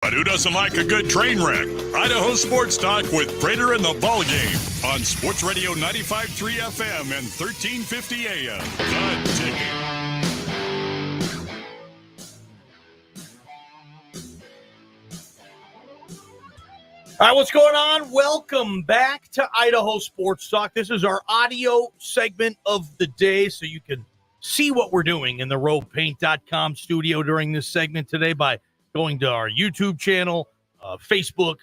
But who doesn't like a good train wreck? Idaho Sports Talk with Prater and the Ballgame on Sports Radio 95.3 FM and 1350 AM. The Ticket. All right, what's going on? Welcome back to Idaho Sports Talk. This is our audio segment of the day, so you can see what we're doing in the ropaint.com studio during this segment today by going to our YouTube channel, Facebook,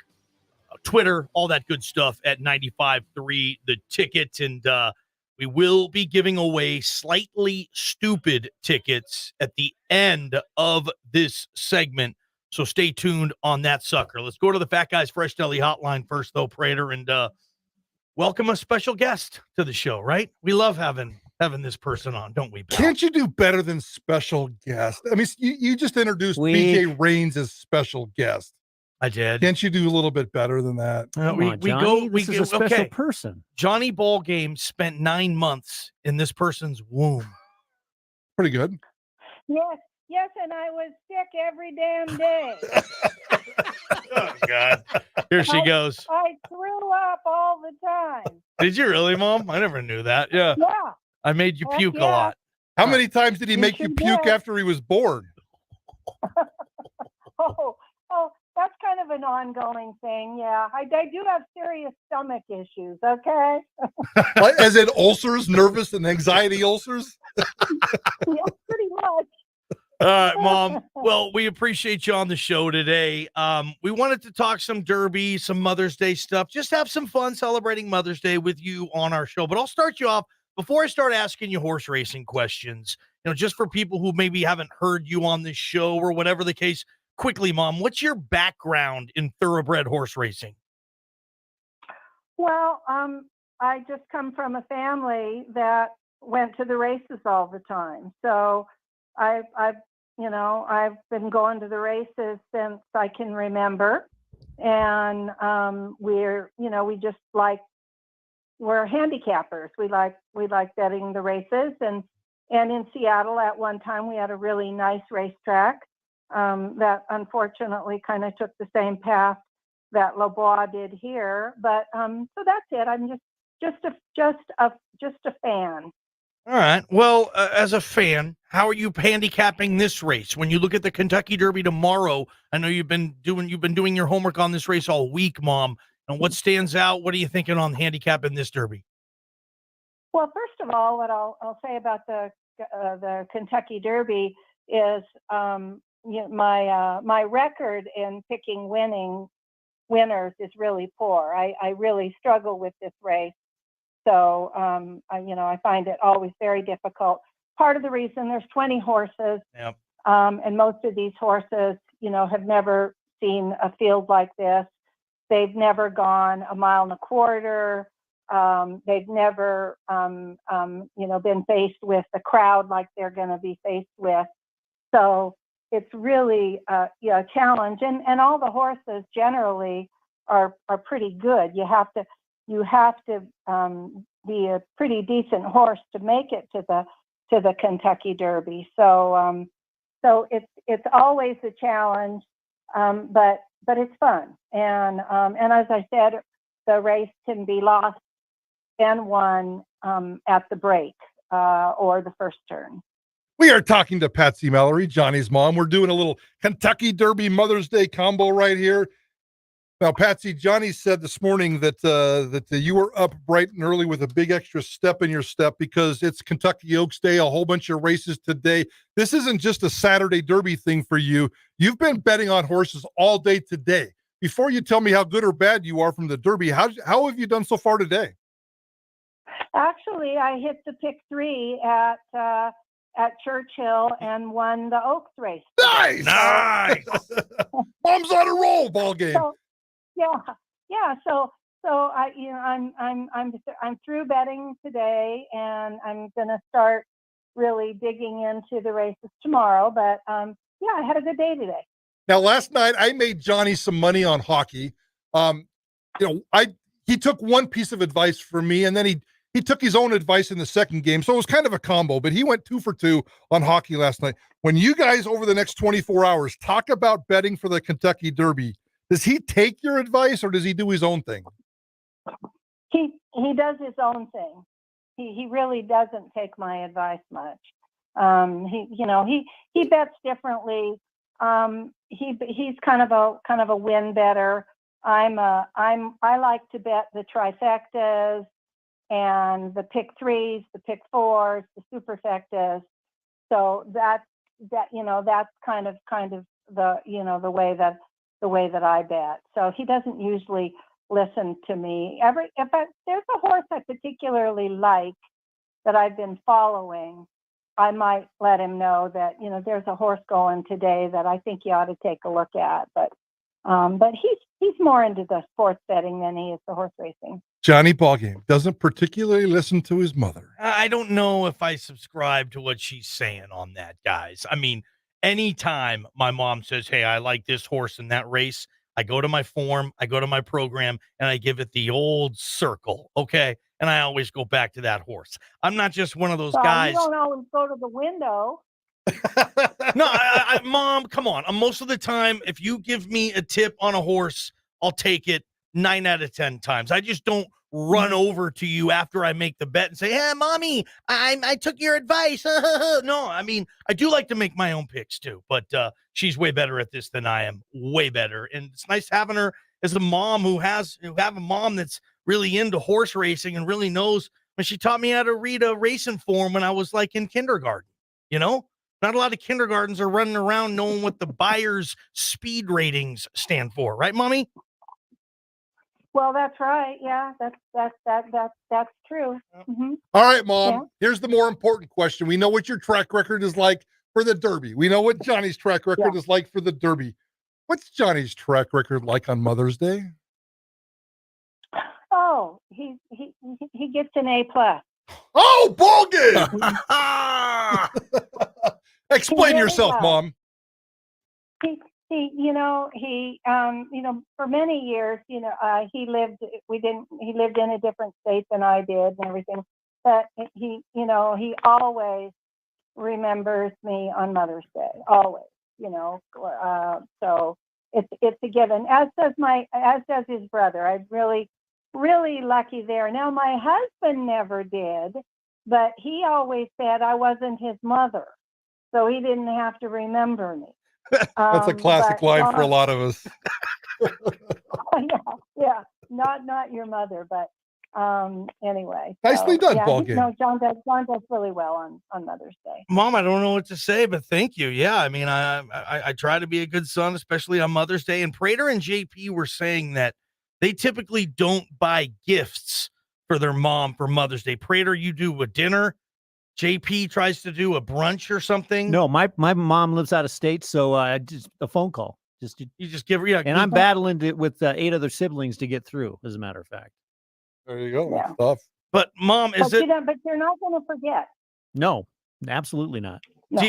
Twitter, all that good stuff at 95.3 The Ticket. And we will be giving away slightly stupid tickets at the end of this segment. So stay tuned on that sucker. Let's go to the Fat Guys Fresh Deli hotline first, though, Prater, and welcome a special guest to the show, right? We love having this person on, don't we, pal? Can't you do better than special guest? I mean, you just introduced BJ Rains as special guest. I did. Can't you do a little bit better than that? This is a special person. Johnny Ballgame spent 9 months in this person's womb. Pretty good. Yes, and I was sick every damn day. Oh, God. Here she goes. I threw up all the time. Did you really, Mom? I never knew that. Yeah. Yeah. I made you puke a lot. How many times did he make you should puke know. after he was born? Oh, that's kind of an ongoing thing. Yeah, I do have serious stomach issues. Okay. Like, as in ulcers, nervous and anxiety ulcers? Yeah, pretty much. All right, Mom. Well, we appreciate you on the show today. We wanted to talk some Derby, some Mother's Day stuff, just have some fun celebrating Mother's Day with you on our show. But I'll start you off before I start asking you horse racing questions, just for people who maybe haven't heard you on this show or whatever the case. Quickly, Mom, what's your background in thoroughbred horse racing? Well, I just come from a family that went to the races all the time. So I've been going to the races since I can remember. And we're handicappers. We like betting the races. And in Seattle at one time, we had a really nice racetrack that unfortunately kind of took the same path that LeBois did here. But so that's it. I'm just a fan. All right. Well, as a fan, how are you handicapping this race? When you look at the Kentucky Derby tomorrow, I know you've been doing your homework on this race all week, Mom. And what stands out? What are you thinking on handicapping this Derby? Well, first of all, what I'll say about the Kentucky Derby is my record in picking winners is really poor. I really struggle with this race. So, I find it always very difficult. Part of the reason there's 20 horses, yep. And most of these horses, have never seen a field like this. They've never gone a mile and a quarter. They've never, been faced with the crowd like they're going to be faced with. So it's really a challenge. And all the horses generally are pretty good. You have to be a pretty decent horse to make it to the Kentucky Derby. So it's always a challenge, but it's fun. And as I said, the race can be lost and won at the break or the first turn. We are talking to Patsy Mallory, Johnny's mom. We're doing a little Kentucky Derby Mother's Day combo right here. Now, Patsy, Johnny said this morning that you were up bright and early with a big extra step in your step because it's Kentucky Oaks Day, a whole bunch of races today. This isn't just a Saturday Derby thing for you. You've been betting on horses all day today. Before you tell me how good or bad you are from the Derby, how have you done so far today? Actually, I hit the pick 3 at Churchill and won the Oaks race. Nice! Mom's on a roll, ball game. So, yeah. So I'm through betting today, and I'm gonna start really digging into the races tomorrow. But I had a good day today. Now, last night I made Johnny some money on hockey. He took one piece of advice from me, and then He took his own advice in the second game, so it was kind of a combo, but he went 2 for 2 on hockey last night. When you guys over the next 24 hours talk about betting for the Kentucky Derby, does he take your advice or does he do his own thing? He does his own thing. He really doesn't take my advice much. He bets differently. He's kind of a win better. I like to bet the trifectas and the pick threes, the pick fours, the superfectas. So that's kind of the way that I bet. So he doesn't usually listen to me. If there's a horse I particularly like that I've been following, I might let him know that, there's a horse going today that I think you ought to take a look at. But he's more into the sports betting than he is the horse racing. Johnny Ballgame doesn't particularly listen to his mother. I don't know if I subscribe to what she's saying on that, guys. I mean, anytime my mom says, hey, I like this horse in that race, I go to my form, I go to my program, and I give it the old circle, okay? And I always go back to that horse. I'm not just one of those guys. You don't always go to the window. No, Mom, come on. Most of the time, if you give me a tip on a horse, I'll take it 9 out of 10 times. I just don't run over to you after I make the bet and say, hey, Mommy, I took your advice. No, I mean, I do like to make my own picks too, but she's way better at this than I am. Way better. And it's nice having her as a mom who have a mom that's really into horse racing and really knows. When she taught me how to read a racing form when I was like in kindergarten, Not a lot of kindergartens are running around knowing what the buyer's speed ratings stand for, right, Mommy? Well, that's right. Yeah, that's true. Mm-hmm. All right, Mom. Yeah. Here's the more important question. We know what your track record is like for the Derby. We know what Johnny's track record is like for the Derby. What's Johnny's track record like on Mother's Day? Oh, he gets an A+. Oh, Ballgame! Explain yourself, Mom. He for many years, he lived in a different state than I did and everything. But he always remembers me on Mother's Day, always, so it's a given, as does his brother. I'm really, really lucky there. Now, my husband never did, but he always said I wasn't his mother, so he didn't have to remember me. That's a classic line for a lot of us. yeah, not your mother, but anyway. Nicely done, Ballgame. John does really well on Mother's Day. Mom, I don't know what to say, but thank you. Yeah, I mean, I try to be a good son, especially on Mother's Day. And Prater and JP were saying that they typically don't buy gifts for their mom for Mother's Day. Prater, you do a dinner. JP tries to do a brunch or something. No, my mom lives out of state, so just a phone call. You just give her, yeah. And I'm battling with 8 other siblings to get through. As a matter of fact. There you go. That's tough. But Mom, but you're not going to forget. No, absolutely not. No.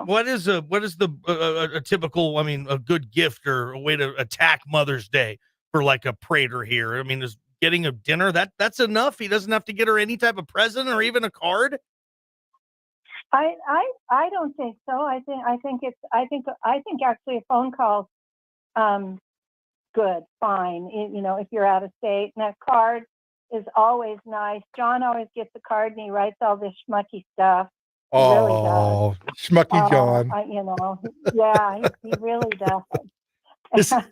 What is a typical? I mean, a good gift or a way to attack Mother's Day for like a Prater here? I mean, is getting a dinner that's enough? He doesn't have to get her any type of present or even a card. I don't think so. I think actually a phone call, good, fine. If you're out of state, and that card is always nice. John always gets a card and he writes all this schmucky stuff. He really does. Schmucky John. He really does.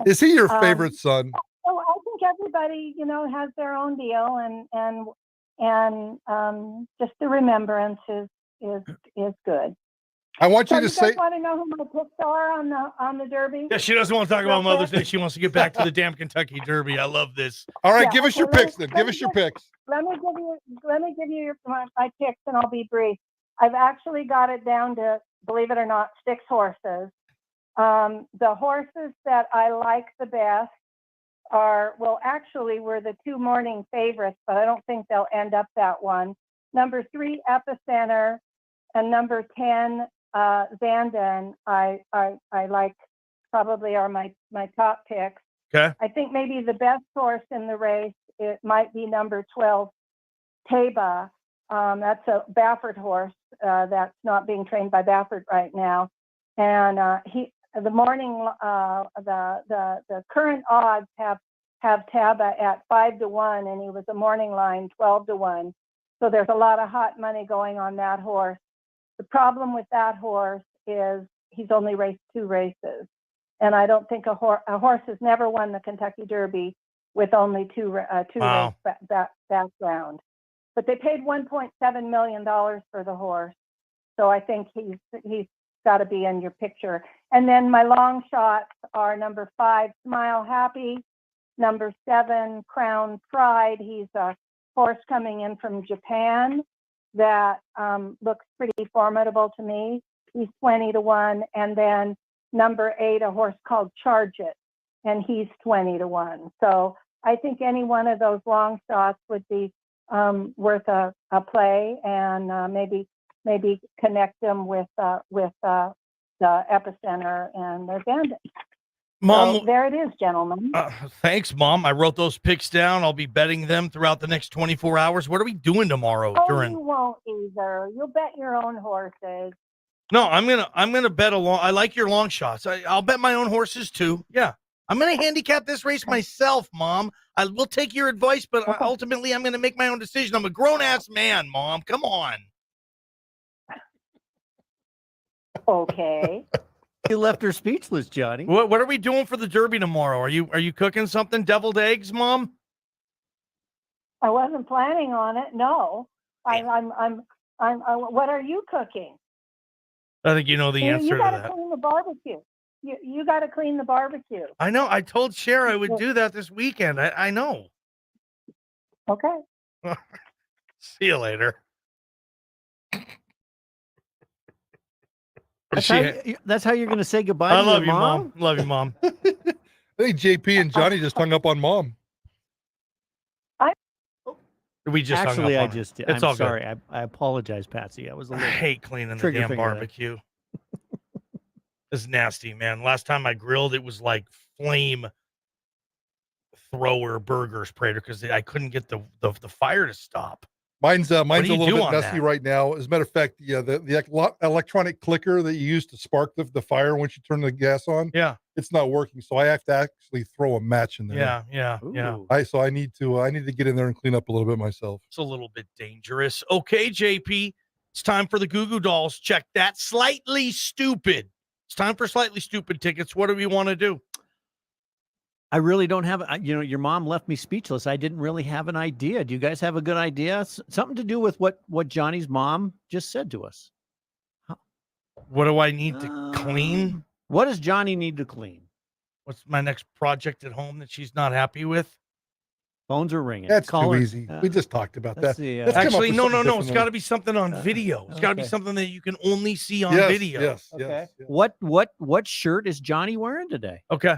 Is he your favorite son? So I think everybody, has their own deal, and just the remembrance is good. I want you to say. Want to know who my picks are on the Derby? Yeah, she doesn't want to talk about Mother's Day. She wants to get back to the damn Kentucky Derby. I love this. All right, give us your picks then. Give us your picks. Let me give you my picks, and I'll be brief. I've actually got it down to, believe it or not, 6 horses. The horses that I like the best were the 2 morning favorites, but I don't think they'll end up that one. Number 3, Epicenter, and number 10, Zandon. I like, probably are my top picks. Okay. I think maybe the best horse in the race, it might be number 12, Taba. That's a Baffert horse that's not being trained by Baffert right now. And the current odds have Taba at 5-1, and he was a morning line 12-1. So there's a lot of hot money going on that horse. The problem with that horse is he's only raced 2 races. And I don't think a horse has never won the Kentucky Derby with only two Wow. race background. But they paid $1.7 million for the horse. So I think he's got to be in your picture. And then my long shots are number 5, Smile Happy, number 7, Crown Pride. He's a horse coming in from Japan that looks pretty formidable to me. He's 20-1. And then number 8, a horse called Charge It, and he's 20-1. So I think any one of those long shots would be worth a play, and maybe connect them with the Epicenter and their bandits. Mom, so there it is, gentlemen. Thanks, Mom. I wrote those picks down. I'll be betting them throughout the next 24 hours. What are we doing tomorrow? You won't either. You'll bet your own horses. No, I'm gonna bet along. I like your long shots. I'll bet my own horses too. Yeah, I'm gonna handicap this race myself, Mom. I will take your advice, but ultimately I'm gonna make my own decision. I'm a grown ass man, Mom. Come on. Okay. You left her speechless, Johnny. What are we doing for the Derby tomorrow? Are you cooking something? Deviled eggs, Mom? I wasn't planning on it. No. I'm. What are you cooking? I think you know the answer You got to to that. clean the barbecue. You got to clean the barbecue. I know. I told Cher I would do that this weekend. I know. Okay. See you later. That's how you're going to say goodbye I to love your you, mom? Love you, Mom. I think JP and Johnny just hung up on Mom. We just hung Actually, up I on her. just did. It's I'm all sorry. good. I apologize, Patsy. I was a I little. hate cleaning the trigger damn finger there. barbecue. It's nasty, man. Last time I grilled, it was like flame thrower burgers, Prater, because I couldn't get the fire to stop. Mine's a do you little do bit on messy that? right now. As a matter of fact, the electronic clicker that you use to spark the fire once you turn the gas on, Yeah, it's not working. So I have to actually throw a match in there. yeah. Ooh. I need to get in there and clean up a little bit myself. It's a little bit dangerous. Okay, JP, it's time for the Goo Goo Dolls. Check that. Slightly Stupid. It's time for Slightly Stupid tickets. What do we want to do? I really don't have, your mom left me speechless. I didn't really have an idea. Do you guys have a good idea? Something to do with what Johnny's mom just said to us. What do I need to clean? What does Johnny need to clean? What's my next project at home that she's not happy with? Phones are ringing. That's Call too her. easy. We just talked about that. Let's see, Let's come up Actually, with no. something It's different got to be something on video. It's got to be okay. something that you can only see on Yes, video. Yes, Okay. yes. What shirt is Johnny wearing today? Okay.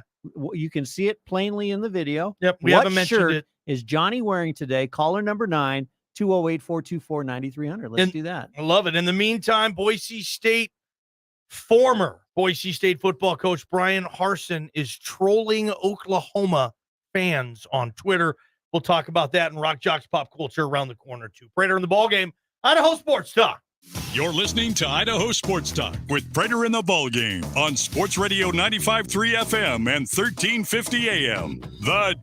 You can see it plainly in the video. Yep. We What haven't mentioned shirt it. is Johnny wearing today? Caller number 9, 208-424-9300. Let's do that. I love it. In the meantime, former Boise State football coach Brian Harsin is trolling Oklahoma fans on Twitter. We'll talk about that and Rock Jocks pop culture around the corner too. Prater in the Ballgame, Idaho Sports Talk. You're listening to Idaho Sports Talk with Prater in the Ballgame on Sports Radio 95.3 FM and 1350 AM. The